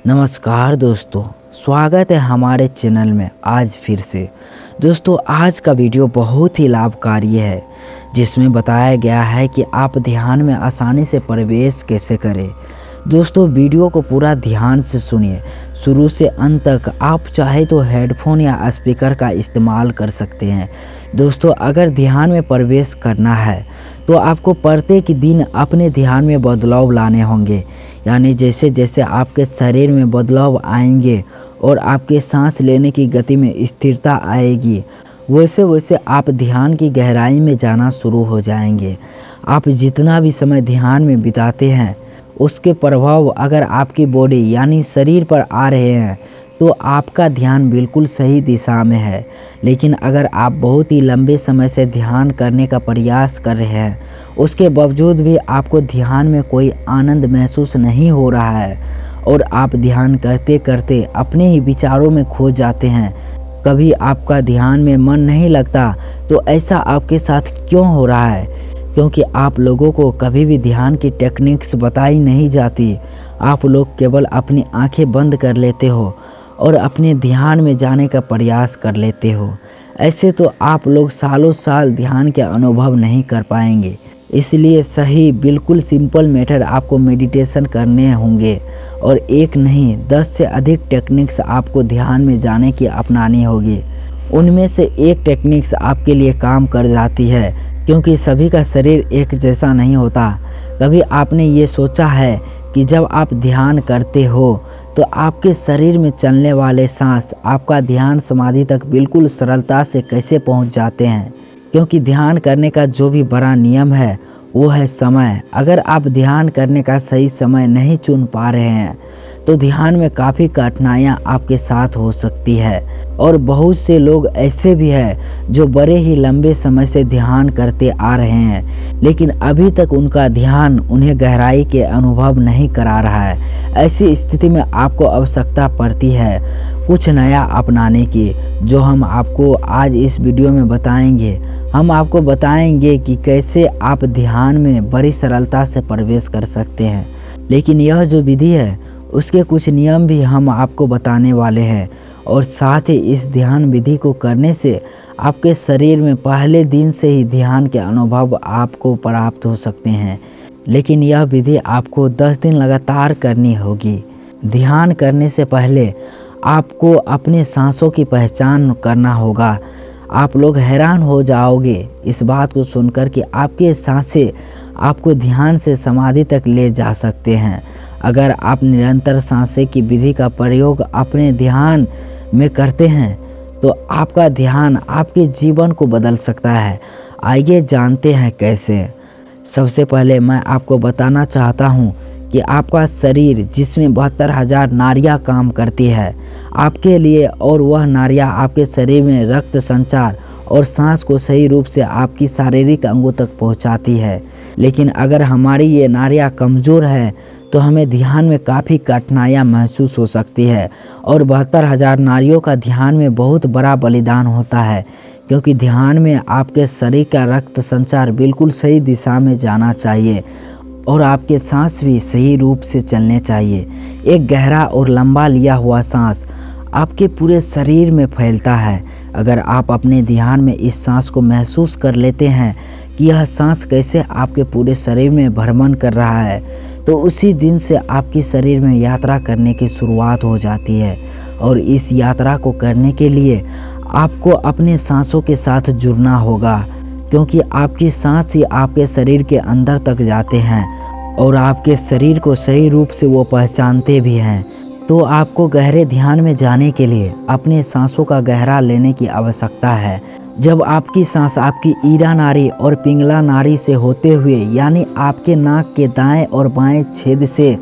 नमस्कार दोस्तों, स्वागत है हमारे चैनल में आज फिर से। दोस्तों, आज का वीडियो बहुत ही लाभकारी है जिसमें बताया गया है कि आप ध्यान में आसानी से प्रवेश कैसे करें। दोस्तों, वीडियो को पूरा ध्यान से सुनिए, शुरू से अंत तक। आप चाहे तो हेडफोन या स्पीकर का इस्तेमाल कर सकते हैं। दोस्तों, अगर ध्यान में प्रवेश करना है तो आपको प्रत्येक दिन अपने ध्यान में बदलाव लाने होंगे। यानी जैसे जैसे आपके शरीर में बदलाव आएंगे और आपके सांस लेने की गति में स्थिरता आएगी, वैसे वैसे आप ध्यान की गहराई में जाना शुरू हो जाएंगे। आप जितना भी समय ध्यान में बिताते हैं, उसके प्रभाव अगर आपकी बॉडी यानी शरीर पर आ रहे हैं तो आपका ध्यान बिल्कुल सही दिशा में है। लेकिन अगर आप बहुत ही लंबे समय से ध्यान करने का प्रयास कर रहे हैं, उसके बावजूद भी आपको ध्यान में कोई आनंद महसूस नहीं हो रहा है और आप ध्यान करते करते अपने ही विचारों में खो जाते हैं, कभी आपका ध्यान में मन नहीं लगता, तो ऐसा आपके साथ क्यों हो रहा है? क्योंकि आप लोगों को कभी भी ध्यान की टेक्निक्स बताई नहीं जाती। आप लोग केवल अपनी आंखें बंद कर लेते हो और अपने ध्यान में जाने का प्रयास कर लेते हो। ऐसे तो आप लोग सालों साल ध्यान के अनुभव नहीं कर पाएंगे। इसलिए सही बिल्कुल सिंपल मेथड आपको मेडिटेशन करने होंगे और एक नहीं 10 से अधिक टेक्निक्स आपको ध्यान में जाने की अपनानी होगी। उनमें से एक टेक्निक्स आपके लिए काम कर जाती है, क्योंकि सभी का शरीर एक जैसा नहीं होता। कभी आपने ये सोचा है कि जब आप ध्यान करते हो तो आपके शरीर में चलने वाले सांस आपका ध्यान समाधि तक बिल्कुल सरलता से कैसे पहुंच जाते हैं? क्योंकि ध्यान करने का जो भी बड़ा नियम है वो है समय। अगर आप ध्यान करने का सही समय नहीं चुन पा रहे हैं तो ध्यान में काफ़ी कठिनाइयाँ आपके साथ हो सकती है। और बहुत से लोग ऐसे भी हैं जो बड़े ही लंबे समय से ध्यान करते आ रहे हैं, लेकिन अभी तक उनका ध्यान उन्हें गहराई के अनुभव नहीं करा रहा है। ऐसी स्थिति में आपको आवश्यकता पड़ती है कुछ नया अपनाने की, जो हम आपको आज इस वीडियो में बताएंगे। हम आपको बताएंगे कि कैसे आप ध्यान में बड़ी सरलता से प्रवेश कर सकते हैं। लेकिन यह जो विधि है उसके कुछ नियम भी हम आपको बताने वाले हैं, और साथ ही इस ध्यान विधि को करने से आपके शरीर में पहले दिन से ही ध्यान के अनुभव आपको प्राप्त हो सकते हैं। लेकिन यह विधि आपको 10 दिन लगातार करनी होगी। ध्यान करने से पहले आपको अपने सांसों की पहचान करना होगा। आप लोग हैरान हो जाओगे इस बात को सुनकर कि आपके सांसें आपको ध्यान से समाधि तक ले जा सकते हैं। अगर आप निरंतर सांसें की विधि का प्रयोग अपने ध्यान में करते हैं तो आपका ध्यान आपके जीवन को बदल सकता है। आइए जानते हैं कैसे। सबसे पहले मैं आपको बताना चाहता हूँ कि आपका शरीर जिसमें 72,000 नाड़ियाँ काम करती है आपके लिए, और वह नाड़ियाँ आपके शरीर में रक्त संचार और सांस को सही रूप से आपकी शारीरिक अंगों तक पहुँचाती है। लेकिन अगर हमारी ये नाड़ियाँ कमज़ोर है तो हमें ध्यान में काफ़ी कठिनाइयाँ महसूस हो सकती है। और 72,000 नाड़ियों का ध्यान में बहुत बड़ा बलिदान होता है, क्योंकि ध्यान में आपके शरीर का रक्त संचार बिल्कुल सही दिशा में जाना चाहिए और आपके सांस भी सही रूप से चलने चाहिए। एक गहरा और लंबा लिया हुआ सांस आपके पूरे शरीर में फैलता है। अगर आप अपने ध्यान में इस सांस को महसूस कर लेते हैं कि यह सांस कैसे आपके पूरे शरीर में भ्रमण कर रहा है, तो उसी दिन से आपकी शरीर में यात्रा करने की शुरुआत हो जाती है। और इस यात्रा को करने के लिए आपको अपने सांसों के साथ जुड़ना होगा, क्योंकि आपकी सांस ही आपके शरीर के अंदर तक जाते हैं और आपके शरीर को सही रूप से वो पहचानते भी हैं। तो आपको गहरे ध्यान में जाने के लिए अपने सांसों का गहरा लेने की आवश्यकता है। जब आपकी सांस आपकी ईरा नाड़ी और पिंगला नाड़ी से होते हुए, यानी आपके नाक के दाएं और बाएं छेद से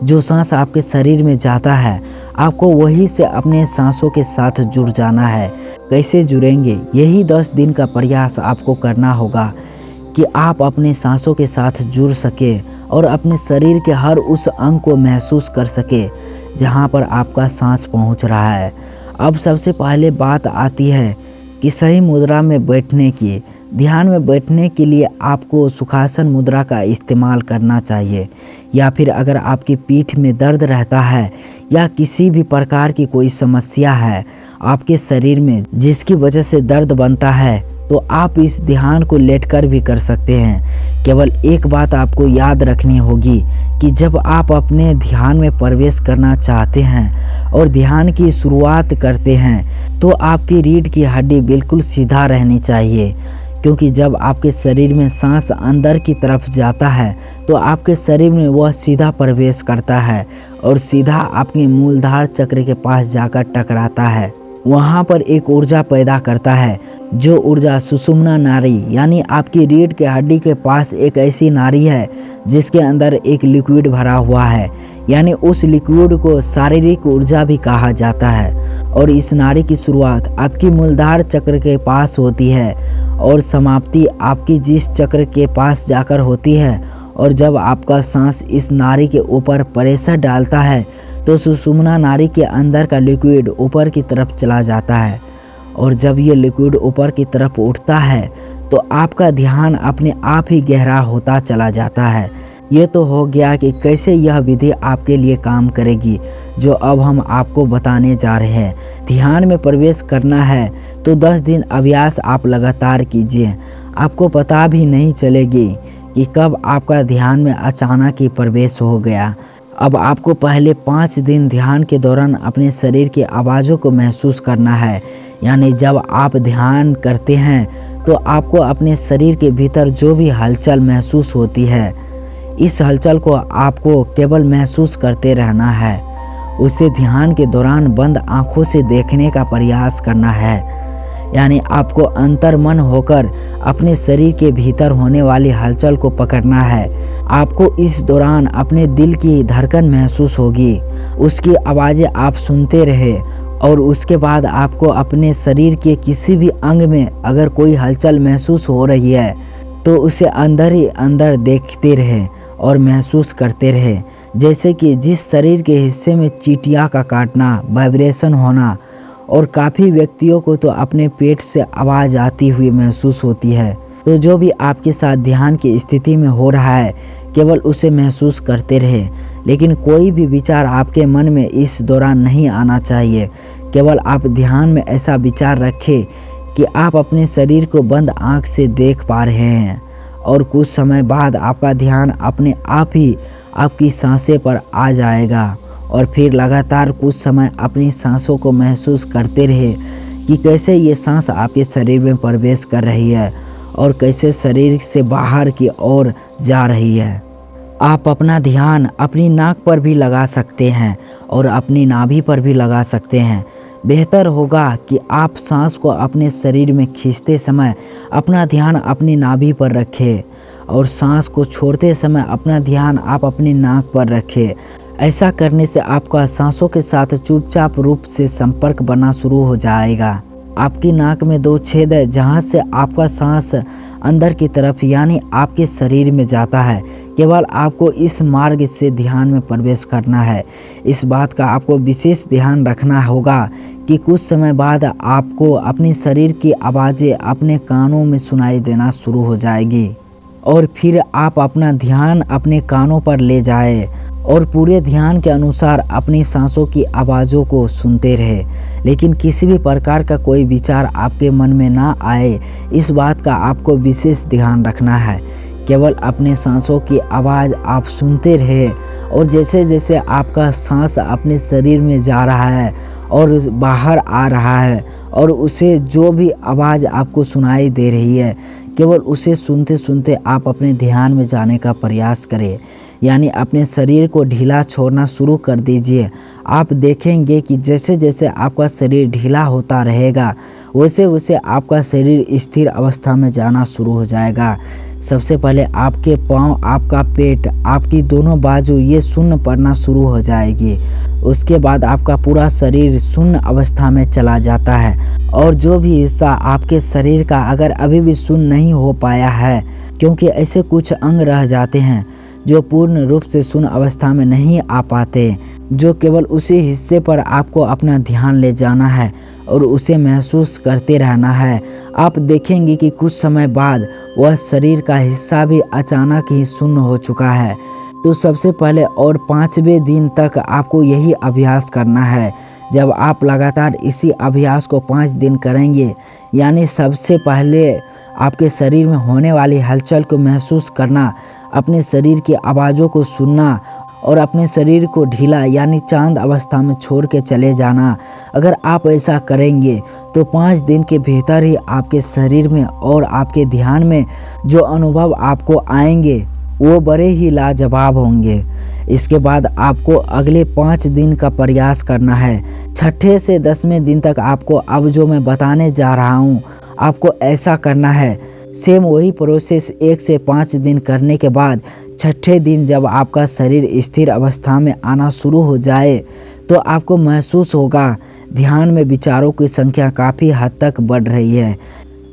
जो सांस आपके शरीर में जाता है, आपको वहीं से अपने सांसों के साथ जुड़ जाना है। कैसे जुड़ेंगे? यही 10 दिन का प्रयास आपको करना होगा कि आप अपने सांसों के साथ जुड़ सके और अपने शरीर के हर उस अंग को महसूस कर सके जहां पर आपका सांस पहुंच रहा है। अब सबसे पहले बात आती है कि सही मुद्रा में बैठने की। ध्यान में बैठने के लिए आपको सुखासन मुद्रा का इस्तेमाल करना चाहिए, या फिर अगर आपकी पीठ में दर्द रहता है या किसी भी प्रकार की कोई समस्या है आपके शरीर में जिसकी वजह से दर्द बनता है, तो आप इस ध्यान को लेटकर भी कर सकते हैं। केवल एक बात आपको याद रखनी होगी कि जब आप अपने ध्यान में प्रवेश करना चाहते हैं और ध्यान की शुरुआत करते हैं तो आपकी रीढ़ की हड्डी बिल्कुल सीधा रहनी चाहिए, क्योंकि जब आपके शरीर में सांस अंदर की तरफ जाता है तो आपके शरीर में वह सीधा प्रवेश करता है और सीधा आपके मूलाधार चक्र के पास जाकर टकराता है। वहाँ पर एक ऊर्जा पैदा करता है, जो ऊर्जा सुषुम्ना नाड़ी यानी आपकी रीढ़ के हड्डी के पास एक ऐसी नाड़ी है जिसके अंदर एक लिक्विड भरा हुआ है, यानी उस लिक्विड को शारीरिक ऊर्जा भी कहा जाता है। और इस नाड़ी की शुरुआत आपकी मूलाधार चक्र के पास होती है और समाप्ति आपकी जिस चक्र के पास जाकर होती है। और जब आपका सांस इस नाड़ी के ऊपर प्रेशर डालता है तो सुषुम्ना नाड़ी के अंदर का लिक्विड ऊपर की तरफ चला जाता है, और जब ये लिक्विड ऊपर की तरफ उठता है तो आपका ध्यान अपने आप ही गहरा होता चला जाता है। ये तो हो गया कि कैसे यह विधि आपके लिए काम करेगी, जो अब हम आपको बताने जा रहे हैं। ध्यान में प्रवेश करना है तो 10 दिन अभ्यास आप लगातार कीजिए, आपको पता भी नहीं चलेगी कि कब आपका ध्यान में अचानक ही प्रवेश हो गया। अब आपको पहले 5 दिन ध्यान के दौरान अपने शरीर की आवाज़ों को महसूस करना है, यानी जब आप ध्यान करते हैं तो आपको अपने शरीर के भीतर जो भी हलचल महसूस होती है, इस हलचल को आपको केवल महसूस करते रहना है। उसे ध्यान के दौरान बंद आँखों से देखने का प्रयास करना है, यानी आपको अंतर्मन होकर अपने शरीर के भीतर होने वाली हलचल को पकड़ना है। आपको इस दौरान अपने दिल की धड़कन महसूस होगी, उसकी आवाज़ें आप सुनते रहे, और उसके बाद आपको अपने शरीर के किसी भी अंग में अगर कोई हलचल महसूस हो रही है तो उसे अंदर ही अंदर देखते रहे और महसूस करते रहे। जैसे कि जिस शरीर के हिस्से में चींटियां का काटना, वाइब्रेशन होना, और काफ़ी व्यक्तियों को तो अपने पेट से आवाज़ आती हुई महसूस होती है। तो जो भी आपके साथ ध्यान की स्थिति में हो रहा है केवल उसे महसूस करते रहे, लेकिन कोई भी विचार आपके मन में इस दौरान नहीं आना चाहिए। केवल आप ध्यान में ऐसा विचार रखें कि आप अपने शरीर को बंद आँख से देख पा रहे हैं, और कुछ समय बाद आपका ध्यान अपने आप ही आपकी सांसें पर आ जाएगा। और फिर लगातार कुछ समय अपनी सांसों को महसूस करते रहे कि कैसे ये सांस आपके शरीर में प्रवेश कर रही है और कैसे शरीर से बाहर की ओर जा रही है। आप अपना ध्यान अपनी नाक पर भी लगा सकते हैं और अपनी नाभि पर भी लगा सकते हैं। बेहतर होगा कि आप सांस को अपने शरीर में खींचते समय अपना ध्यान अपनी नाभि पर रखें और सांस को छोड़ते समय अपना ध्यान आप अपनी नाक पर रखें। ऐसा करने से आपका सांसों के साथ चुपचाप रूप से संपर्क बनना शुरू हो जाएगा। आपकी नाक में 2 छेद है जहाँ से आपका सांस अंदर की तरफ यानी आपके शरीर में जाता है। केवल आपको इस मार्ग से ध्यान में प्रवेश करना है। इस बात का आपको विशेष ध्यान रखना होगा कि कुछ समय बाद आपको अपने शरीर की आवाज़ें अपने कानों में सुनाई देना शुरू हो जाएगी, और फिर आप अपना ध्यान अपने कानों पर ले जाए और पूरे ध्यान के अनुसार अपनी सांसों की आवाज़ों को सुनते रहे, लेकिन किसी भी प्रकार का कोई विचार आपके मन में ना आए, इस बात का आपको विशेष ध्यान रखना है। केवल अपने सांसों की आवाज़ आप सुनते रहे, और जैसे जैसे आपका सांस अपने शरीर में जा रहा है और बाहर आ रहा है और उसे जो भी आवाज़ आपको सुनाई दे रही है केवल उसे सुनते सुनते आप अपने ध्यान में जाने का प्रयास करें, यानी अपने शरीर को ढीला छोड़ना शुरू कर दीजिए। आप देखेंगे कि जैसे जैसे आपका शरीर ढीला होता रहेगा वैसे वैसे आपका शरीर स्थिर अवस्था में जाना शुरू हो जाएगा। सबसे पहले आपके पाँव, आपका पेट, आपकी दोनों बाजू ये शून्य पड़ना शुरू हो जाएगी। उसके बाद आपका पूरा शरीर शून्य अवस्था में चला जाता है, और जो भी हिस्सा आपके शरीर का अगर अभी भी शून्य नहीं हो पाया है, क्योंकि ऐसे कुछ अंग रह जाते हैं जो पूर्ण रूप से शून्य अवस्था में नहीं आ पाते, जो केवल उसी हिस्से पर आपको अपना ध्यान ले जाना है और उसे महसूस करते रहना है। आप देखेंगे कि कुछ समय बाद वह शरीर का हिस्सा भी अचानक ही शून्य हो चुका है। तो सबसे पहले और 5वें दिन तक आपको यही अभ्यास करना है। जब आप लगातार इसी अभ्यास को 5 दिन करेंगे, यानी सबसे पहले आपके शरीर में होने वाली हलचल को महसूस करना, अपने शरीर की आवाज़ों को सुनना और अपने शरीर को ढीला यानी चांद अवस्था में छोड़ के चले जाना। अगर आप ऐसा करेंगे तो 5 दिन के भीतर ही आपके शरीर में और आपके ध्यान में जो अनुभव आपको आएंगे वो बड़े ही लाजवाब होंगे। इसके बाद आपको अगले 5 दिन का प्रयास करना है। 6ठे से 10वें दिन तक आपको अब जो मैं बताने जा रहा हूँ आपको ऐसा करना है। सेम वही प्रोसेस 1 से 5 दिन करने के बाद 6ठे दिन जब आपका शरीर स्थिर अवस्था में आना शुरू हो जाए तो आपको महसूस होगा ध्यान में विचारों की संख्या काफ़ी हद तक बढ़ रही है,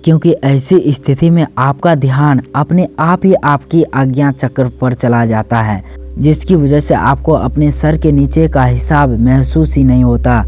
क्योंकि ऐसी स्थिति में आपका ध्यान अपने आप ही आपकी आज्ञा चक्र पर चला जाता है, जिसकी वजह से आपको अपने सर के नीचे का हिसाब महसूस ही नहीं होता।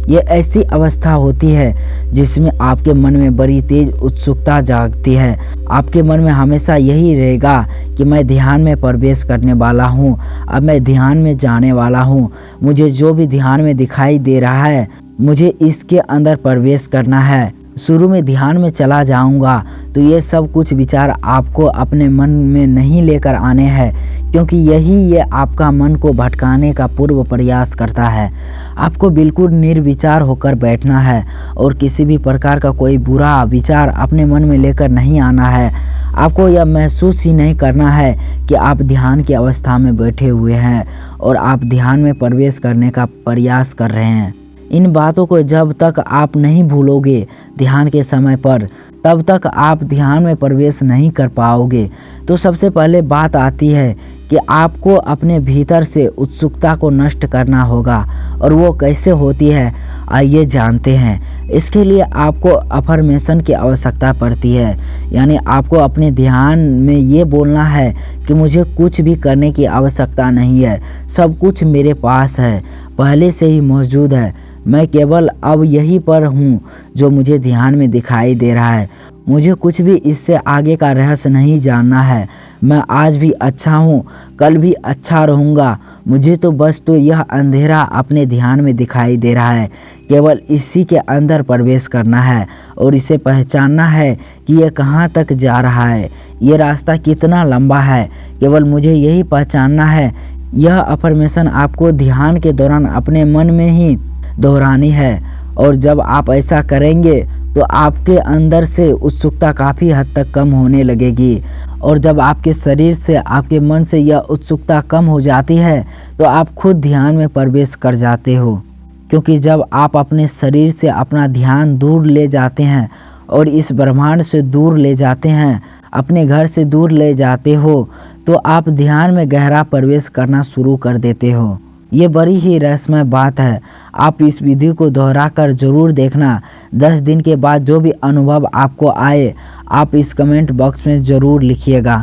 ये ऐसी अवस्था होती है जिसमें आपके मन में बड़ी तेज उत्सुकता जागती है। आपके मन में हमेशा यही रहेगा कि मैं ध्यान में प्रवेश करने वाला हूँ, अब मैं ध्यान में जाने वाला हूँ। मुझे जो भी ध्यान में दिखाई दे रहा है मुझे इसके अंदर प्रवेश करना है। शुरू में ध्यान में चला जाऊंगा तो ये सब कुछ विचार आपको अपने मन में नहीं लेकर आने हैं, क्योंकि ये आपका मन को भटकाने का पूर्व प्रयास करता है। आपको बिल्कुल निर्विचार होकर बैठना है और किसी भी प्रकार का कोई बुरा विचार अपने मन में लेकर नहीं आना है। आपको यह महसूस ही नहीं करना है कि आप ध्यान की अवस्था में बैठे हुए हैं और आप ध्यान में प्रवेश करने का प्रयास कर रहे हैं। इन बातों को जब तक आप नहीं भूलोगे ध्यान के समय पर, तब तक आप ध्यान में प्रवेश नहीं कर पाओगे। तो सबसे पहले बात आती है कि आपको अपने भीतर से उत्सुकता को नष्ट करना होगा, और वो कैसे होती है आइए जानते हैं। इसके लिए आपको अफर्मेशन की आवश्यकता पड़ती है, यानी आपको अपने ध्यान में ये बोलना है कि मुझे कुछ भी करने की आवश्यकता नहीं है, सब कुछ मेरे पास है, पहले से ही मौजूद है। मैं केवल अब यहीं पर हूँ जो मुझे ध्यान में दिखाई दे रहा है। मुझे कुछ भी इससे आगे का रहस्य नहीं जानना है। मैं आज भी अच्छा हूँ, कल भी अच्छा रहूँगा। मुझे तो बस यह अंधेरा अपने ध्यान में दिखाई दे रहा है, केवल इसी के अंदर प्रवेश करना है और इसे पहचानना है कि यह कहाँ तक जा रहा है, ये रास्ता कितना लंबा है। केवल मुझे यही पहचानना है। यह अफर्मेशन आपको ध्यान के दौरान अपने मन में ही दोहरानी है, और जब आप ऐसा करेंगे तो आपके अंदर से उत्सुकता काफ़ी हद तक कम होने लगेगी। और जब आपके शरीर से, आपके मन से यह उत्सुकता कम हो जाती है तो आप खुद ध्यान में प्रवेश कर जाते हो, क्योंकि जब आप अपने शरीर से अपना ध्यान दूर ले जाते हैं और इस ब्रह्मांड से दूर ले जाते हैं, अपने घर से दूर ले जाते हो, तो आप ध्यान में गहरा प्रवेश करना शुरू कर देते हो। ये बड़ी ही रहस्यमय बात है। आप इस विधि को दोहरा कर ज़रूर देखना। 10 दिन के बाद जो भी अनुभव आपको आए आप इस कमेंट बॉक्स में ज़रूर लिखिएगा।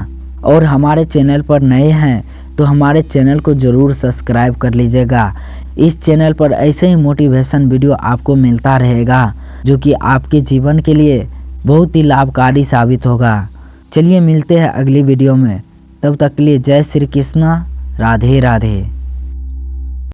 और हमारे चैनल पर नए हैं तो हमारे चैनल को ज़रूर सब्सक्राइब कर लीजिएगा। इस चैनल पर ऐसे ही मोटिवेशन वीडियो आपको मिलता रहेगा जो कि आपके जीवन के लिए बहुत ही लाभकारी साबित होगा। चलिए मिलते हैं अगली वीडियो में, तब तक के लिए जय श्री कृष्णा, राधे राधे।